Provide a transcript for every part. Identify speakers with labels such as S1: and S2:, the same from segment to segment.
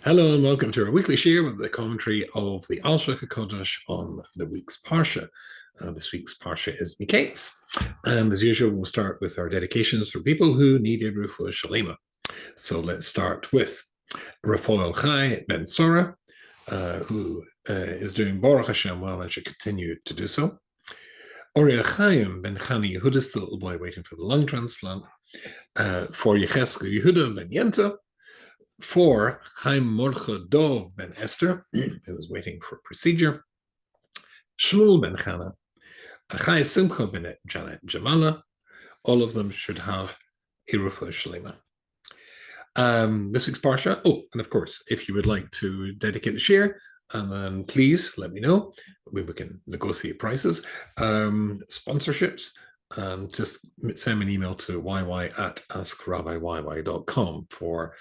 S1: Hello and welcome to our weekly share with the commentary of the Alshich on the week's Parsha. This week's Parsha is Mikeitz, and as usual, we'll start with our dedications for people who needed Refuah Shalema. So let's start with Rafael Chai Ben Sora, who is doing Baruch Hashem well and should continue to do so. Oria Chaim Ben Chani Yehuda's the little boy waiting for the lung transplant. For Yecheskel Yehuda Ben Yenta. For Chaim Mordcha Dov Ben Esther, who was waiting for a procedure. Shmuel Ben Chana. Achai Simcha Ben Janet Jamala. All of them should have a Refuah Shalema. This week's Parsha. Oh, and of course, if you would like to dedicate the share, and then please let me know. We can negotiate prices, sponsorships, and just send me an email to yy@askrabbiyyy.com for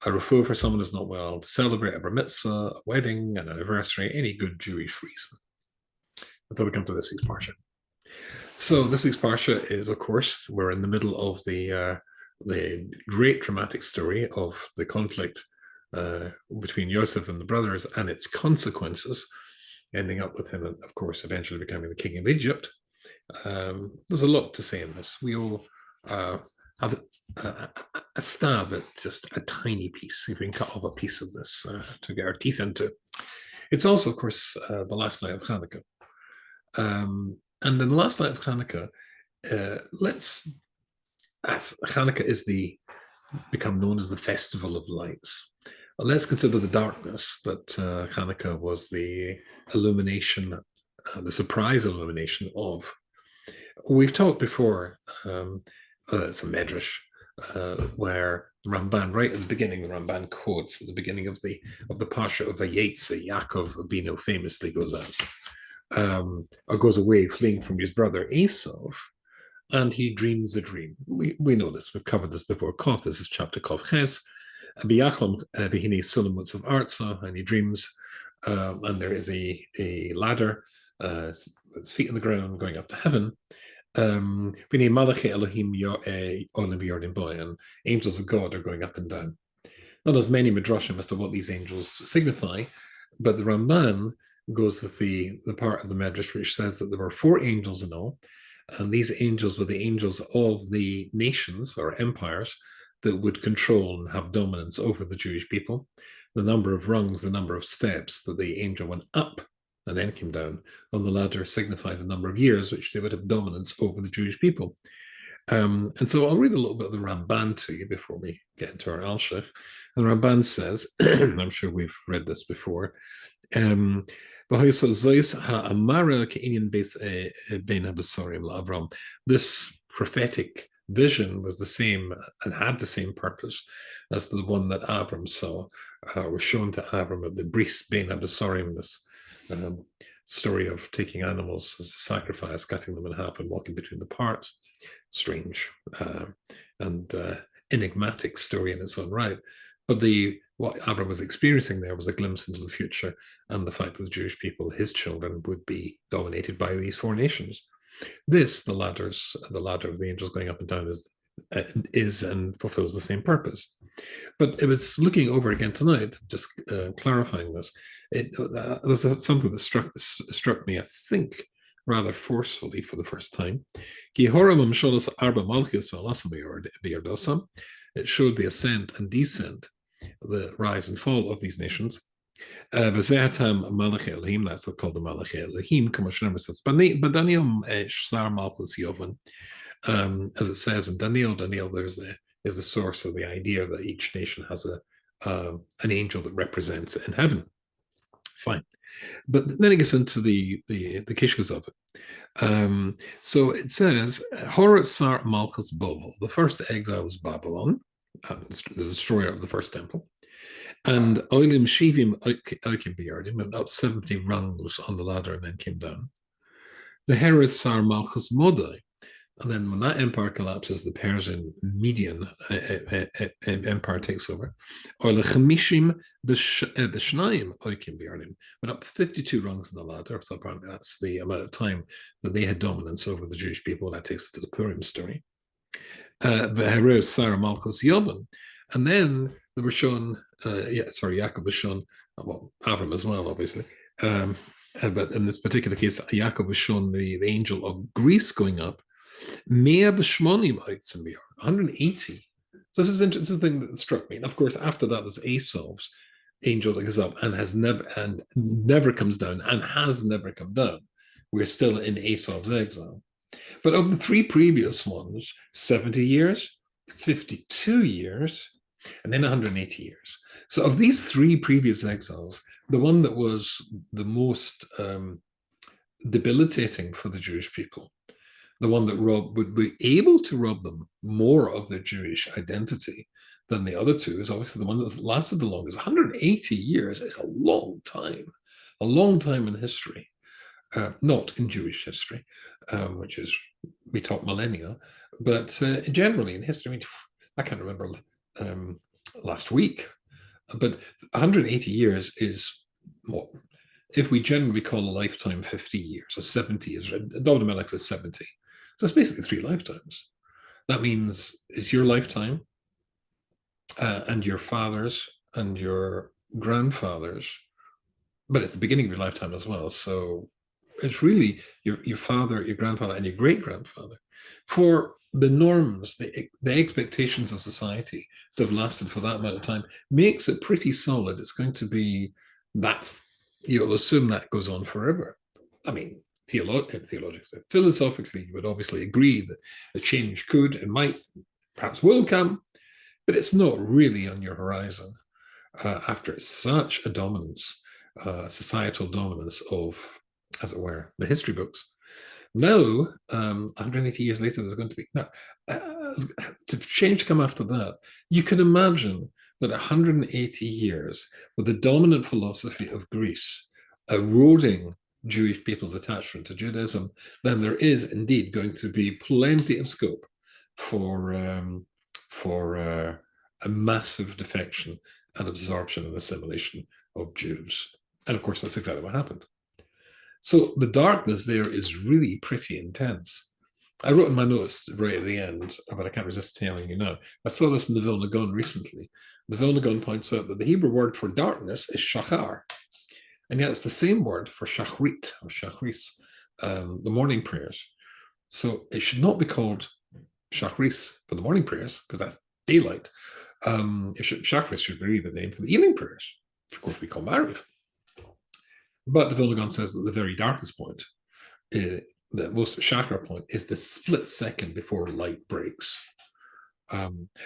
S1: a refuah for someone who's not well, to celebrate a bar mitzvah, a wedding, an anniversary, any good Jewish reason. Until we come to this week's Parsha. So this week's Parsha is, of course, we're in the middle of the great dramatic story of the conflict between Yosef and the brothers and its consequences, ending up with him, of course, eventually becoming the king of Egypt. There's a lot to say in this. We all have a stab at just a tiny piece. If we can cut off a piece of this to get our teeth into. It's also, of course, the last night of Chanukah. And in the last night of Chanukah, as Chanukah is become known as the Festival of Lights. Let's consider the darkness that Chanukah was the illumination, the surprise illumination of. We've talked before, it's a medrash, where the Ramban, right at the beginning, the Ramban quotes at the beginning of the Parsha of Vayetze, Yaakov Abinu famously goes out, or goes away fleeing from his brother Esau, and he dreams a dream. We know this, we've covered this before. Kof, this is chapter Kof Ches, Biyachlam Bihini Sulamutz of Arza, and he dreams, and there is a ladder, with his feet on the ground, going up to heaven. And angels of God are going up and down. Not as many midrashim as to what these angels signify, but the Ramban goes with the part of the medrash which says that there were 4 angels in all, and these angels were the angels of the nations or empires that would control and have dominance over the Jewish people. The number of rungs, the number of steps that the angel went up and then came down on the ladder signified the number of years which they would have dominance over the Jewish people. And so I'll read a little bit of the Ramban to you before we get into our Alshich. And the Ramban says, and I'm sure we've read this before, this prophetic vision was the same and had the same purpose as the one that Abram saw, was shown to Abram at the Bris Ben Abasarim, this story of taking animals as a sacrifice, cutting them in half and walking between the parts. Strange and enigmatic story in its own right. But what Abram was experiencing there was a glimpse into the future and the fact that the Jewish people, his children, would be dominated by these 4 nations. This, the ladder of the angels going up and down, is and fulfills the same purpose. But it was looking over again tonight, just clarifying this. There's something that struck me, I think, rather forcefully for the first time. It showed the ascent and descent, the rise and fall of these nations. That's called the Malachi Elohim. As it says in Daniel, is the source of the idea that each nation has an angel that represents it in heaven. Fine. But then it gets into the kishkas of it. So it says, Horat Sar Malchus Bovel, the first exile was Babylon, the destroyer of the first temple. And Oilim Shivim Oikim Biyardim went up 70 rungs on the ladder and then came down. The Herod Sar Malchus Modai. And then when that empire collapses, the Persian Median empire takes over. Oile Chamishim B'Shnayim Oikim Biyardim went up 52 rungs on the ladder. So apparently that's the amount of time that they had dominance over the Jewish people. That takes us to the Purim story. The Herod Sar Malchus Yovan. And then that were shown. Yaakov was shown. Well, Avram as well, obviously. But in this particular case, Yaakov was shown the angel of Greece going up. 180. So this is the thing that struck me. And of course, after that, there's Esau's angel that goes up and never comes down and has never come down. We're still in Esau's exile. But of the three previous ones, 70 years, 52 years, and then 180 years. So of these three previous exiles, the one that was the most debilitating for the Jewish people, the one that would be able to rob them more of their Jewish identity than the other two, is obviously the one that's lasted the longest. 180 years is a long time in history. Not in Jewish history, which is, we talk millennia, but generally in history. I mean, I can't remember last week, but 180 years is what, if we generally call a lifetime 50 years, or 70 years, David Melech says 70. So it's basically 3 lifetimes. That means it's your lifetime and your father's and your grandfather's, but it's the beginning of your lifetime as well. So it's really your father, your grandfather, and your great-grandfather. For the norms, the expectations of society to have lasted for that amount of time makes it pretty solid. It's going to be, you'll assume that goes on forever. I mean, theologically, philosophically, you would obviously agree that a change could and might, perhaps will come, but it's not really on your horizon after such a dominance, societal dominance of, as it were, the history books. Now, 180 years later, there's going to be, to change come after that, you can imagine that 180 years with the dominant philosophy of Greece eroding Jewish people's attachment to Judaism, then there is indeed going to be plenty of scope for a massive defection and absorption and assimilation of Jews. And of course, that's exactly what happened. So the darkness there is really pretty intense. I wrote in my notes right at the end, but I can't resist telling you now. I saw this in the Vilna Gaon recently. The Vilna Gaon points out that the Hebrew word for darkness is shachar. And yet it's the same word for shachrit or shachris, the morning prayers. So it should not be called shachris for the morning prayers, because that's daylight. Shachris should be the name for the evening prayers, which of course we call Mariv. But the Vilna Gaon says that the very darkest point, the most shachar point, is the split second before light breaks.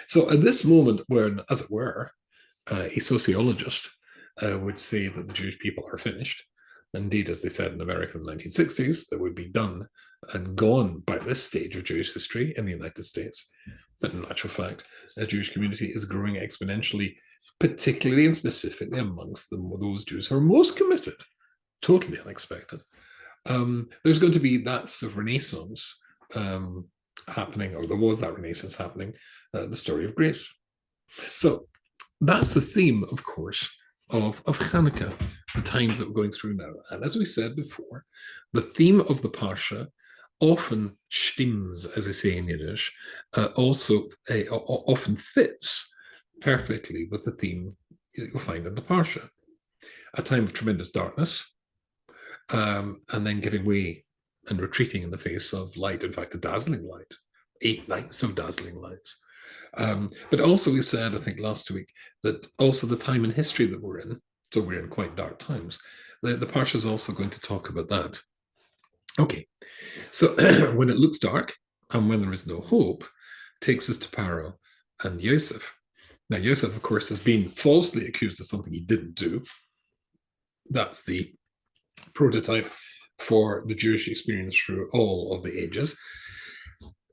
S1: So at this moment, when, as it were, a sociologist would say that the Jewish people are finished, indeed, as they said in America in the 1960s, that would be done and gone by this stage of Jewish history in the United States. But in actual fact, the Jewish community is growing exponentially, particularly and specifically amongst those Jews who are most committed. Totally unexpected. There's going to be that sort of renaissance happening, or there was that renaissance happening, the story of grace. So that's the theme, of course, of Chanukah, the times that we're going through now. And as we said before, the theme of the Parsha often stims, as they say in Yiddish, also often fits perfectly with the theme you'll find in the Parsha. A time of tremendous darkness, and then giving way and retreating in the face of light, in fact, a dazzling light, 8 nights of dazzling lights. But also we said, I think last week, that also the time in history that we're in, so we're in quite dark times, the Parsha is also going to talk about that. Okay, so when it looks dark and when there is no hope, takes us to Paro and Yosef. Now, Yosef, of course, has been falsely accused of something he didn't do. That's the prototype for the Jewish experience through all of the ages.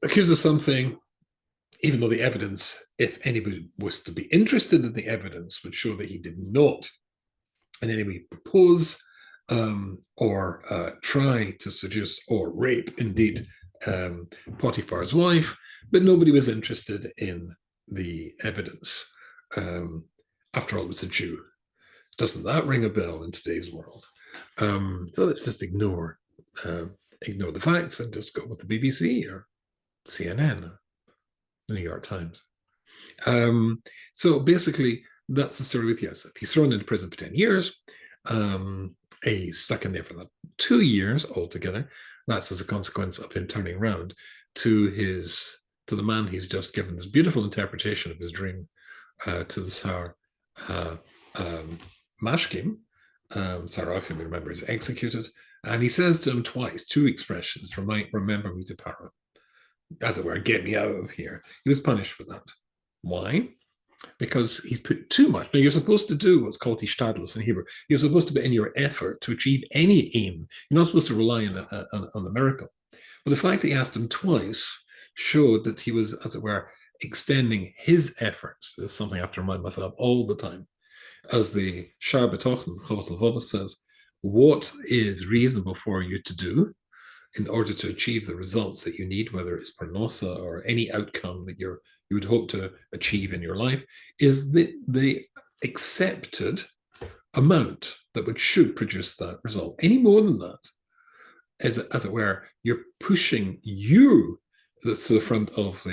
S1: Accused of something, even though the evidence, if anybody was to be interested in the evidence, would show that he did not in any way propose or try to seduce or rape, indeed, Potiphar's wife, but nobody was interested in the evidence. After all, it was a Jew. Doesn't that ring a bell in today's world? So let's just ignore the facts and just go with the BBC or CNN or the New York Times. So basically, That's the story with Yosef. He's thrown into prison for 10 years. He's stuck in there for 2 years altogether. That's as a consequence of him turning around to the man he's just given this beautiful interpretation of his dream, to the Tsar Mashkim. Tsar, if you remember, is executed. And he says to him twice, 2 expressions: remember me to Paro, as it were, get me out of here. He was punished for that. Why? Because he's put too much. Now, you're supposed to do what's called ishtadlus in Hebrew. You're supposed to put in your effort to achieve any aim. You're not supposed to rely on a miracle. But the fact that he asked him twice showed that he was, as it were, extending his efforts. This is something I have to remind myself all the time. As the Shar B'tochen, the Chovos Levavos says, what is reasonable for you to do in order to achieve the results that you need, whether it's parnosa or any outcome that you would hope to achieve in your life, is the accepted amount that should produce that result. Any more than that, as it were, you're pushing you to the front of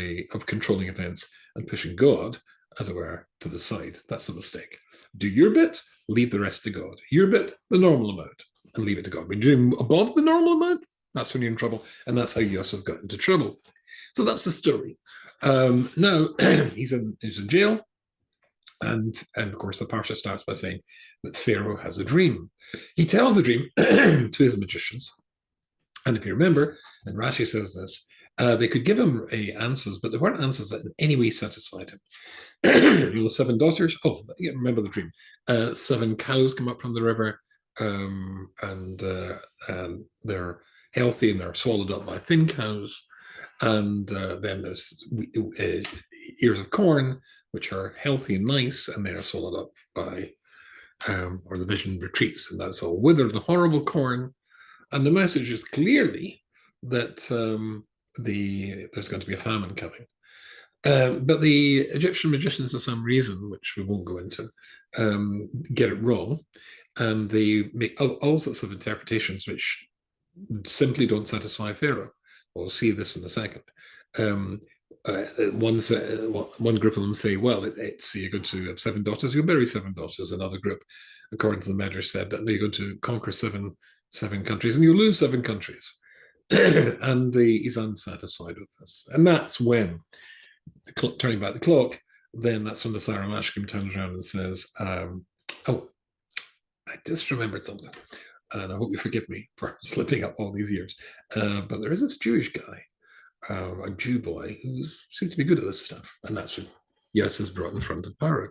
S1: controlling events and pushing God, as it were, to the side. That's a mistake. Do your bit, leave the rest to God. Your bit, the normal amount, and leave it to God. When you're doing above the normal amount, that's when you're in trouble, and that's how Yosef got into trouble. So that's the story. Now he's in jail, and of course the parsha starts by saying that Pharaoh has a dream. He tells the dream to his magicians, and if you remember, and Rashi says this, they could give him answers, but there weren't answers that in any way satisfied him. 7 daughters. Oh, remember the dream. 7 cows come up from the river, and they're healthy and they're swallowed up by thin cows. And then there's ears of corn, which are healthy and nice, and they're swallowed up by, or the vision retreats, and that's all withered and horrible corn. And the message is clearly that there's going to be a famine coming. But the Egyptian magicians, for some reason, which we won't go into, get it wrong, and they make all sorts of interpretations which simply don't satisfy Pharaoh. We'll see this in a second. One group of them say, well, you're going to have 7 daughters, you'll marry 7 daughters. Another group, according to the Medrash, said that you're going to conquer seven countries and you'll lose 7 countries. And he's unsatisfied with this. And that's when, turning back the clock, then that's when the Tsar Mashkim turns around and says, oh, I just remembered something. And I hope you forgive me for slipping up all these years. But there is this Jewish guy, a Jew boy, who seems to be good at this stuff. And that's what Yosef is brought in front of Paro.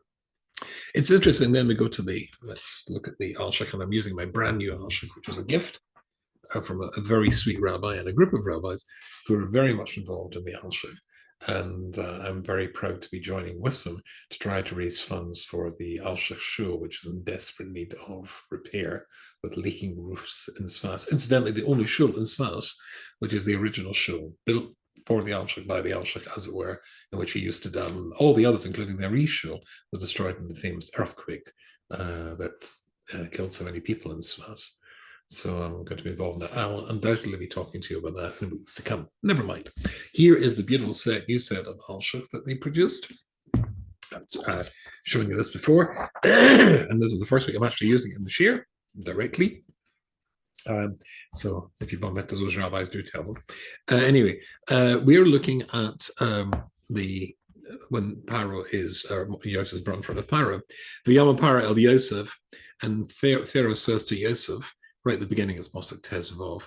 S1: It's interesting. Then we go to let's look at the Alshich, and I'm using my brand new Alshich, which was a gift from a very sweet rabbi and a group of rabbis who are very much involved in the Alshich. And I'm very proud to be joining with them to try to raise funds for the Alshich shul, which is in desperate need of repair with leaking roofs in Sfas. Incidentally, the only shul in Sfas, which is the original shul, built for the Alshich, by the Alshich, as it were, in which he used to daven. All the others, including the Ari shul, was destroyed in the famous earthquake that killed so many people in Sfas. So I'm going to be involved in that. I will undoubtedly be talking to you about that in weeks to come. Never mind. Here is the beautiful new set of Alshichs that they produced. I've shown you this before. And this is the first week I'm actually using it in the shir directly. So if you bump into those rabbis, do tell them. Anyway, we are looking at when Paro Yosef is brought in front of Paro. V'yama Paro el Yosef, and Pharaoh says to Yosef, right at the beginning is Mosek Tezvov.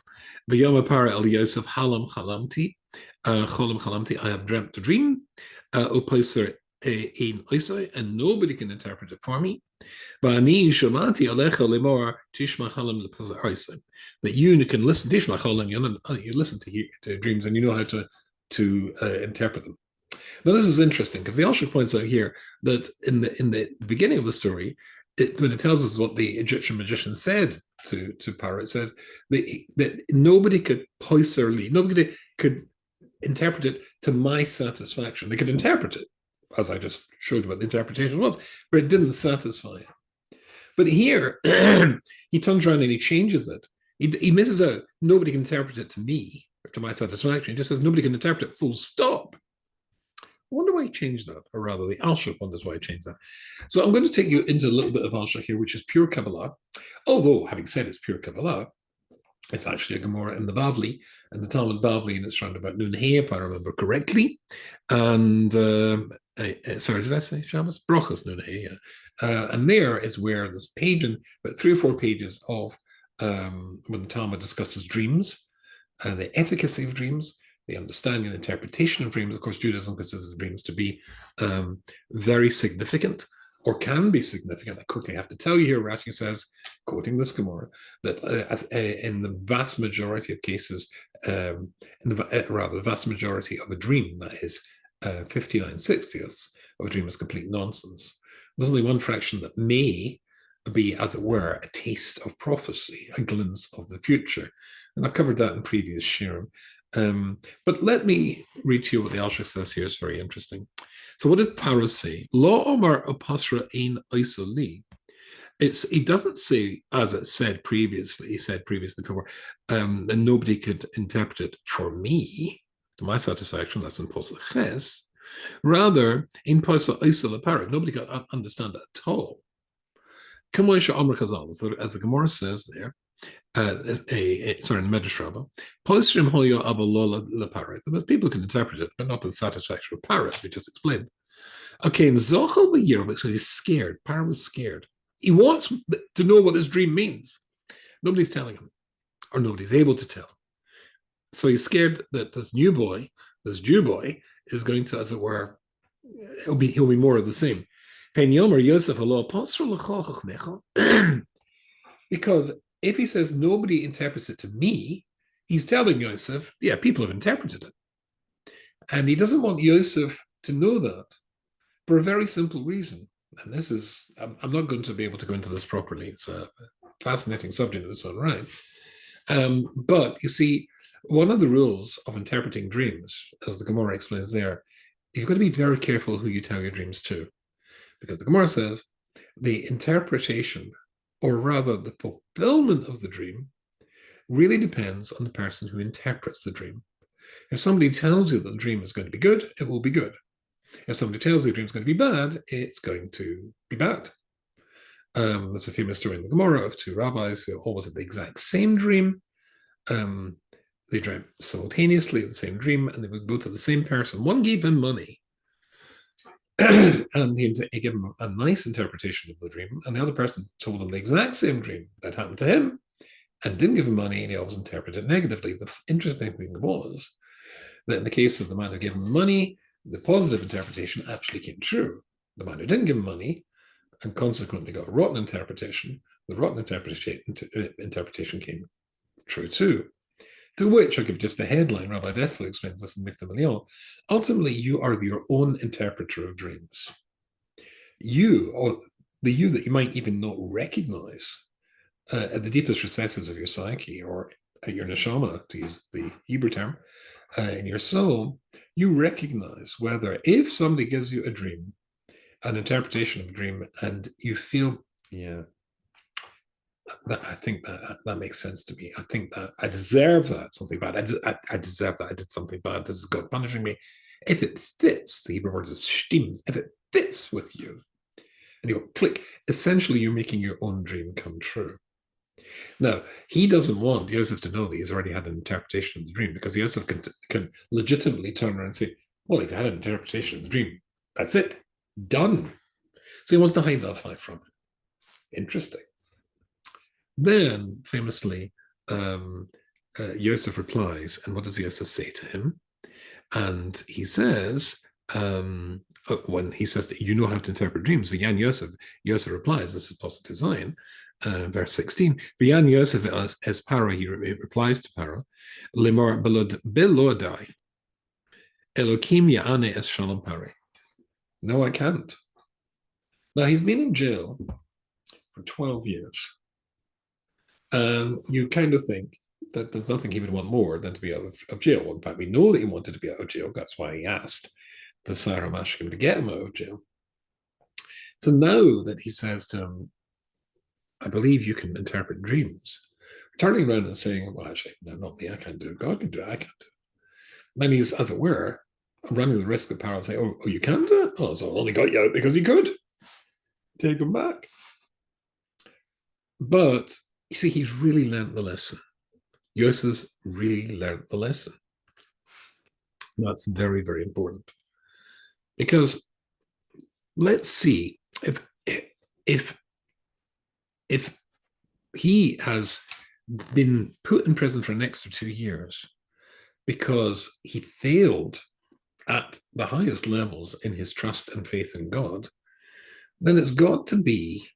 S1: V'yama Paro el Yosef halam chalamti, cholam chalamti, I have dreamt a dream, opoiser ein oisai, and nobody can interpret it for me. V'ani shomati alecha lemor tishma chalam lepazar oisai. That you can listen, tishma chalam, you listen to dreams and you know how to interpret them. Now this is interesting because the Alshich points out here that in the beginning of the story, when it tells us what the Egyptian magician said to Paro, it says that nobody could nobody could interpret it to my satisfaction. They could interpret it, as I just showed you what the interpretation was, but it didn't satisfy him. But here, he turns around and he changes that. He misses out. Nobody can interpret it to me, or to my satisfaction. He just says nobody can interpret it, full stop. I wonder do I change that? Or rather, the Alshich wonders why I change that. So I'm going to take you into a little bit of Alshich here, which is pure Kabbalah. Although, having said it's pure Kabbalah, it's actually a Gemara in the Bavli, and the Talmud Bavli, and it's around about Nun Hey, if I remember correctly. And sorry, did I say Shabbos? Brochus Nun Hey, yeah. And there is where there's a page, and about 3 or 4 pages of when the Talmud discusses dreams, and the efficacy of dreams, the understanding and interpretation of dreams. Of course, Judaism considers dreams to be very significant, or can be significant. I quickly have to tell you here, Rashi says, quoting this Gemara, that in the vast majority of cases, the vast majority of a dream, that is 59/60ths of a dream, is complete nonsense. There's only one fraction that may be, as it were, a taste of prophecy, a glimpse of the future. And I've covered that in previous shiurim. But let me read to you what the Alshich says here. It's very interesting. So what does Paro say? Lo omar opasra ein isoli. He doesn't say, as it said previously, he said previously before, that nobody could interpret it for me, to my satisfaction. That's in Posach Ches. Rather, in Posach Isol Apara, nobody could understand it at all. As the Gemara says there, sorry, in the Medrash Rabbah, the people can interpret it, but not to the satisfaction of Paris, we just explained. Okay, in Zochel B'Yir, so he's scared. Paris was scared. He wants to know what this dream means. Nobody's telling him, or nobody's able to tell. So he's scared that this Jew boy, is going to, as it were, he'll be more of the same. Because if he says nobody interprets it to me, he's telling Yosef, yeah, people have interpreted it. And he doesn't want Yosef to know that for a very simple reason. And this is, I'm not going to be able to go into this properly. It's a fascinating subject in its own right. But you see, one of the rules of interpreting dreams, as the Gemara explains there, you've got to be very careful who you tell your dreams to. Because the Gemara says the interpretation, or rather the fulfillment of the dream, really depends on the person who interprets the dream. If somebody tells you that the dream is going to be good, it will be good. If somebody tells you the dream is going to be bad, it's going to be bad. There's a famous story in the Gemara of 2 rabbis who always had the exact same dream. They dreamt simultaneously the same dream, and they would go to the same person. One gave him money, and he gave him a nice interpretation of the dream, and the other person told him the exact same dream that happened to him and didn't give him money, and he always interpreted it negatively. The interesting thing was that in the case of the man who gave him money, the positive interpretation actually came true. The man who didn't give him money and consequently got a rotten interpretation, the rotten interpretation came true too. To which, I'll give just the headline. Rabbi Dessler explains this in Micta Milion. Ultimately, you are your own interpreter of dreams. You, or the you that you might even not recognize at the deepest recesses of your psyche, or at your neshama, to use the Hebrew term, in your soul, you recognize whether, if somebody gives you a dream, an interpretation of a dream, and you feel, yeah, I think that makes sense to me. I think that I deserve that, something bad. I deserve that. I did something bad. This is God punishing me. If it fits, the Hebrew word is stimmt, if it fits with you, and you go click, essentially you're making your own dream come true. Now, he doesn't want Yosef to know that he's already had an interpretation of the dream, because Yosef can legitimately turn around and say, well, if you had an interpretation of the dream, that's it, done. So he wants to hide that fact from him. Interesting. Then, famously, Yosef replies, and what does Yosef say to him? And he says, when he says that you know how to interpret dreams, V'yan Yosef replies, this is Positive Zion, verse 16, V'yan Yosef as Paro, he replies to Paro, Limor belodai, Elokim ya'ane es shalom pare. No, I can't. Now, he's been in jail for 12 years. You kind of think that there's nothing he would want more than to be out of jail. In fact, we know that he wanted to be out of jail. That's why he asked the Sarah Mashkim to get him out of jail. So now that he says to him, I believe you can interpret dreams, turning around and saying, well, actually, no, not me, I can't do it. God can do it, I can't do it. Then he's, as it were, running the risk of Paro saying, oh, you can do it? Oh, so I only got you out because he could. Take him back. But you see, he's really learned the lesson. Yosef really learned the lesson. That's very, very important. Because let's see if he has been put in prison for an extra 2 years because he failed at the highest levels in his trust and faith in God, then it's got to be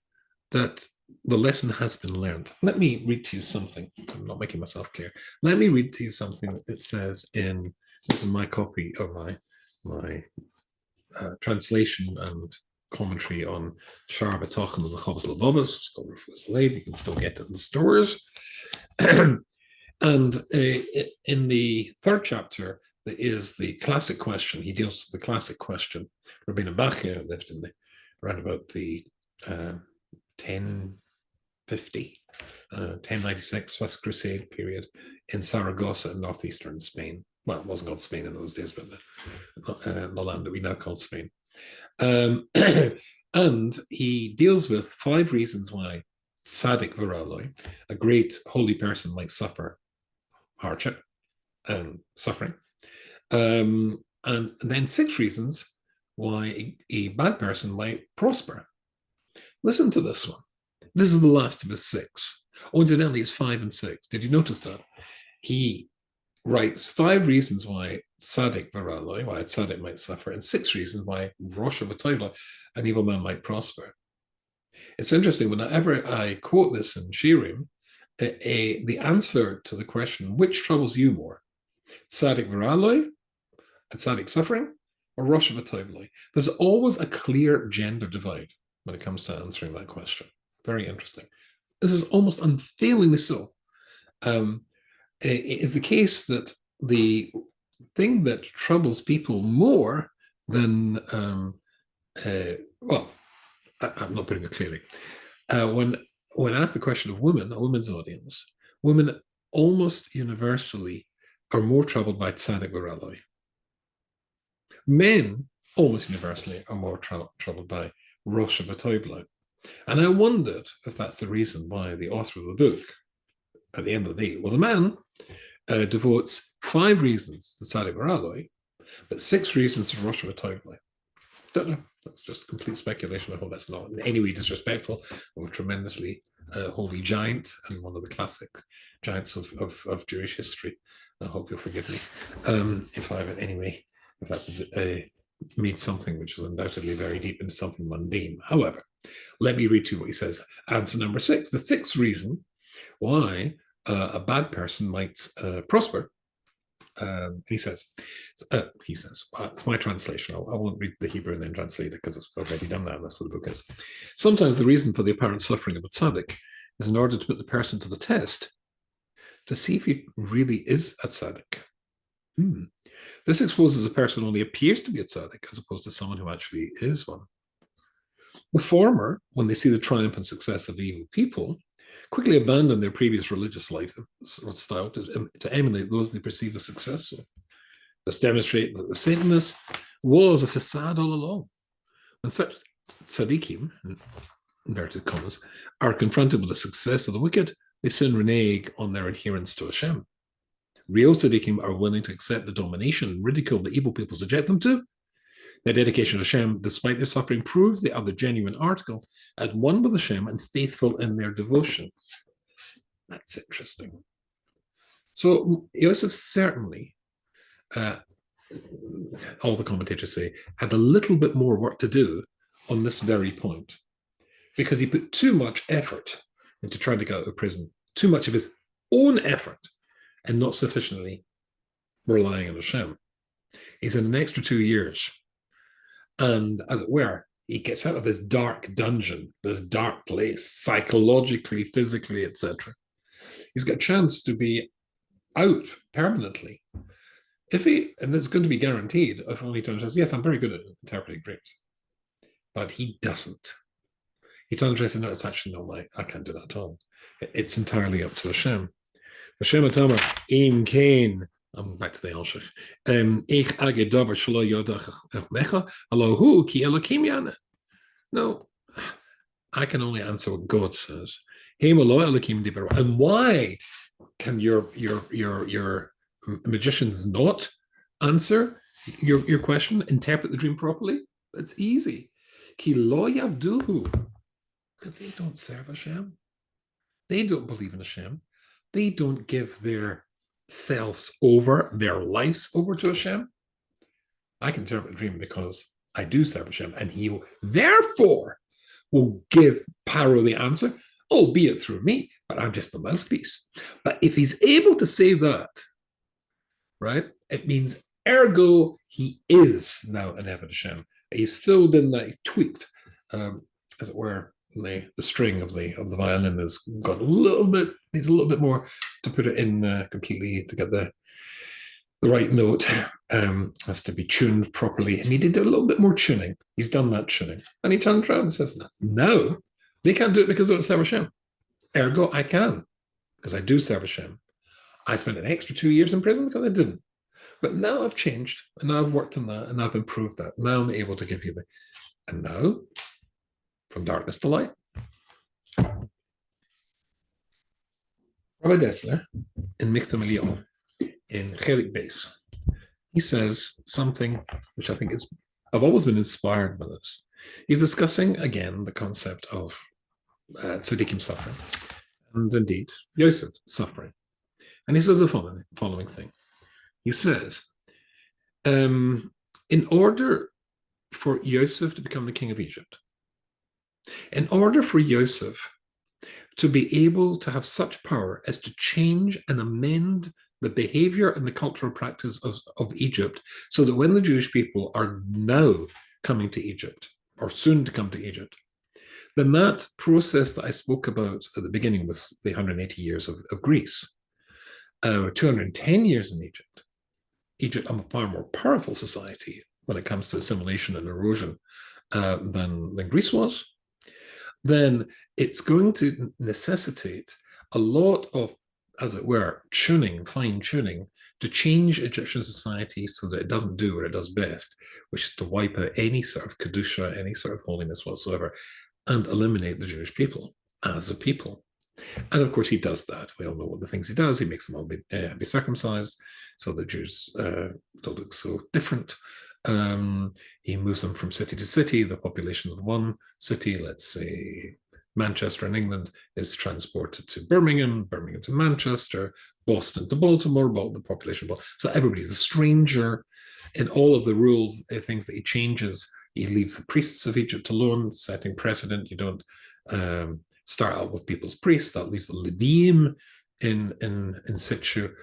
S1: that the lesson has been learned. Let me read to you something. I'm not making myself clear. Let me read to you something that it says in, this is my copy of my translation and commentary on Shar B'Tochen and the Chavos Levavos. It's called Rufus Leib. You can still get it in the stores. And in the third chapter, there is the classic question. He deals with the classic question. Rabbeinu Bachya lived in around about the 1050, 1096 First Crusade period in Saragossa in northeastern Spain. Well, it wasn't called Spain in those days, but the land that we now call Spain. And he deals with 5 reasons why Tzaddik V'Raloi, a great holy person, might suffer hardship and suffering. And then 6 reasons why a bad person might prosper. Listen to this one. This is the last of his 6. Oh, incidentally, it's 5 and 6. Did you notice that? He writes 5 reasons why Tzaddik V'Raloi, why a Tzaddik might suffer, and 6 reasons why Rosh Hashanah, an evil man, might prosper. It's interesting, whenever I quote this in Shirim, the answer to the question, which troubles you more? Tzaddik V'Raloi, a Tzaddik suffering, or Rosh Hashanah? There's always a clear gender divide when it comes to answering that question. Very interesting. This is almost unfailingly so. It is the case that the thing that troubles people more than, well, I'm not putting it clearly. When asked the question of women, a women's audience, women almost universally are more troubled by Tzaddik V'Raloi. Men almost universally are more troubled by Rosh Hashanah. And I wondered if that's the reason why the author of the book, at the end of the day, was a man, devotes 5 reasons to Tzaddik V'Raloi, but 6 reasons to Rosh Hashanah. Don't know. That's just complete speculation. I hope that's not in any way disrespectful of a tremendously holy giant and one of the classic giants of Jewish history. I hope you'll forgive me if I've in any way, if that's made something which is undoubtedly very deep into something mundane. However, let me read to you what he says. Answer number 6. The 6th reason why a bad person might prosper. He says, it's my translation. I won't read the Hebrew and then translate it because I've already done that. And that's what the book is. Sometimes the reason for the apparent suffering of a tzaddik is in order to put the person to the test to see if he really is a tzaddik. This exposes a person only appears to be a tzaddik as opposed to someone who actually is one. The former, when they see the triumph and success of evil people, quickly abandon their previous religious lifestyle to emulate those they perceive as successful. This demonstrates that the Satanists was a facade all along. When such tzaddikim, in inverted commas, are confronted with the success of the wicked, they soon renege on their adherence to Hashem. Real tzaddikim are willing to accept the domination and ridicule the evil people subject them to. Their dedication to Hashem, despite their suffering, proves they are the genuine article, at one with Hashem and faithful in their devotion. That's interesting. So Yosef certainly, all the commentators say, had a little bit more work to do on this very point, because he put too much effort into trying to get out of prison, too much of his own effort, and not sufficiently relying on Hashem. He's in an extra 2 years. And as it were, he gets out of this dark dungeon, this dark place, psychologically, physically, etc. He's got a chance to be out permanently. And it's going to be guaranteed if only he says, yes, I'm very good at interpreting dreams. But he doesn't. He tells us, no, it's actually not I can't do that at all. It's entirely up to Hashem. Hashem Atama, Im Kain, I'm back to the Alshich. Ich age davar shelo yodach mecha, Allahu ki Elokim yana. No, I can only answer what God says. And why can your magicians not answer your question, interpret the dream properly? It's easy. Ki lo yavduhu, because they don't serve Hashem. They don't believe in Hashem. They don't give their selves over, their lives over to Hashem. I can interpret the dream because I do serve Hashem, and He therefore will give Paro the answer, albeit through me, but I'm just the mouthpiece. But if he's able to say that, right, it means ergo he is now an Eved Hashem. He's filled in that, he's tweaked, as it were, the string of the violin has got a little bit, needs a little bit more to put it in completely, to get the right note, has to be tuned properly, and he did a little bit more tuning. He's done that tuning, and he turned around and says, no, they can't do it because they don't serve Hashem. Ergo, I can, because I do serve Hashem. I spent an extra 2 years in prison because I didn't. But now I've changed, and now I've worked on that, and I've improved that. Now I'm able to give you the, and now, from darkness to light. Rabbi Dessler, in Michtam Elyon, in Chelik Beis, he says something which I think is, I've always been inspired by this. He's discussing again the concept of tzaddikim suffering, and indeed Yosef suffering. And he says the following thing. He says, in order for Yosef to become the king of Egypt, in order for Yosef to be able to have such power as to change and amend the behavior and the cultural practice of Egypt, so that when the Jewish people are now coming to Egypt, or soon to come to Egypt, then that process that I spoke about at the beginning with the 180 years of Greece, 210 years in Egypt, a far more powerful society when it comes to assimilation and erosion than Greece was, then it's going to necessitate a lot of, as it were, tuning, fine-tuning, to change Egyptian society so that it doesn't do what it does best, which is to wipe out any sort of kedusha, any sort of holiness whatsoever, and eliminate the Jewish people as a people. And of course, he does that. We all know what the things he does. He makes them all be circumcised, so the Jews don't look so different. He moves them from city to city. The population of one city, let's say Manchester in England, is transported to Birmingham, Birmingham to Manchester, Boston to Baltimore, the population of Boston. So everybody's a stranger. In all of the rules, things that he changes, he leaves the priests of Egypt alone, setting precedent. You don't start out with people's priests. That leaves the Leviim in situ,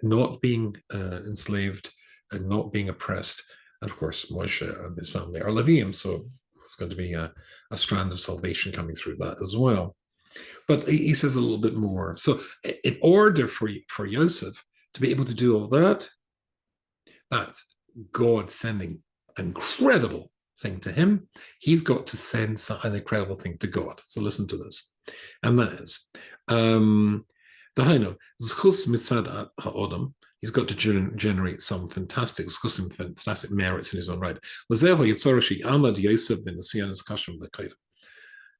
S1: not being enslaved and not being oppressed. And of course, Moshe and his family are Leviim, so it's going to be a strand of salvation coming through that as well. But he says a little bit more. So in order for Yosef to be able to do all that, that's God sending an incredible thing to him. He's got to send an incredible thing to God. So listen to this. And that is, the Haino, Zchus Mitzad HaOdam, he's got to generate some fantastic merits in his own right.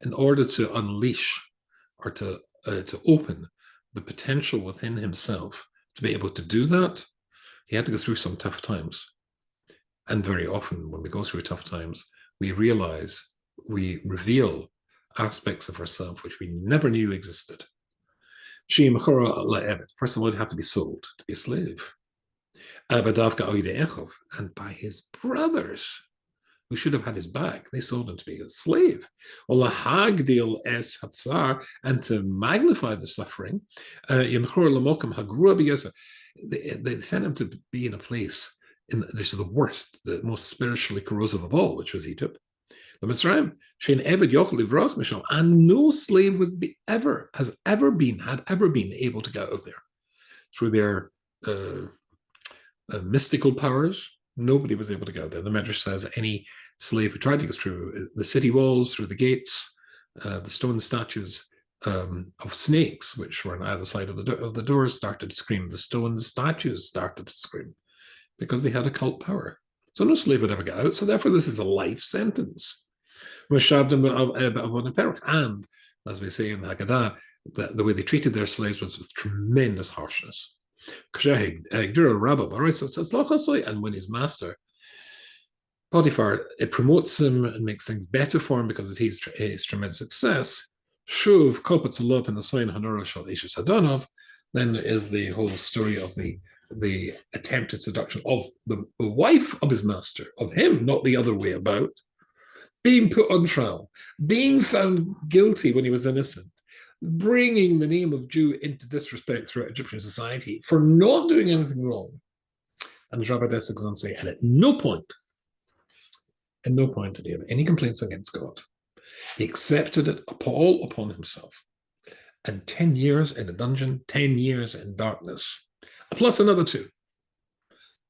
S1: In order to unleash or to open the potential within himself to be able to do that, he had to go through some tough times. And very often when we go through tough times, we realize, we reveal aspects of ourselves which we never knew existed. First of all, he'd have to be sold, to be a slave. And by his brothers, who should have had his back, they sold him to be a slave. And to magnify the suffering, they sent him to be in a place, this is the worst, the most spiritually corrosive of all, which was Egypt. And no slave had ever been able to get out of there through their mystical powers. Nobody was able to get out there. The Medrash says any slave who tried to get through the city walls, through the gates, the stone statues, of snakes, which were on either side of the doors, started to scream. The stone statues started to scream because they had occult power. So no slave would ever get out. So therefore, this is a life sentence. And as we say in the Haggadah, the way they treated their slaves was with tremendous harshness. And when his master, Potiphar, it promotes him and makes things better for him because he's tremendous success. Shuv kopetz alop in the sign Hanora shal Isha Sadonov. Then is the whole story of the attempted seduction of the wife of his master, of him, not the other way about, being put on trial, being found guilty when he was innocent, bringing the name of Jew into disrespect throughout Egyptian society for not doing anything wrong. And Rabbi Dessig say, and at no point did he have any complaints against God. He accepted it all upon himself. And 10 years in a dungeon, 10 years in darkness, plus another 2.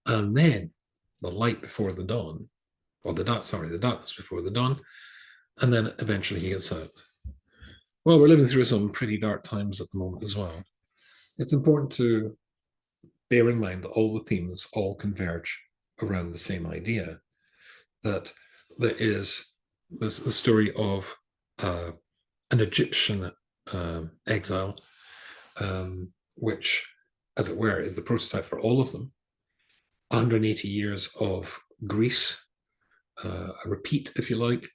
S1: And then the light before the dawn, or the darkness before the dawn, and then eventually he gets out. Well, we're living through some pretty dark times at the moment as well. It's important to bear in mind that all the themes all converge around the same idea, that there is the story of an Egyptian exile, which, as it were, is the prototype for all of them. 180 years of Greece, a repeat, if you like,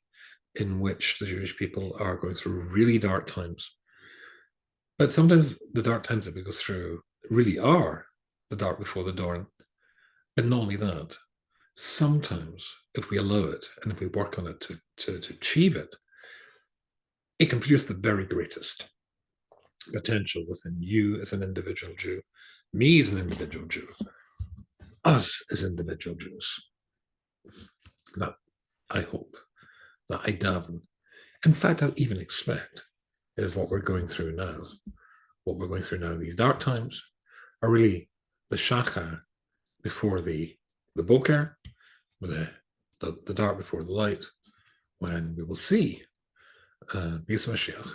S1: in which the Jewish people are going through really dark times. But sometimes the dark times that we go through really are the dark before the dawn. But not only that, sometimes if we allow it and if we work on it to achieve it, it can produce the very greatest potential within you as an individual Jew, me as an individual Jew, us as individual Jews. That I hope, that I daven, in fact, I even expect, is what we're going through now. What we're going through now, these dark times, are really the shachar before the boker, the dark before the light, when we will see Beis Mashiach,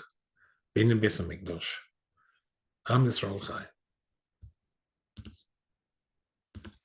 S1: Bein Beis Hamikdash, Am Yisrael Chai.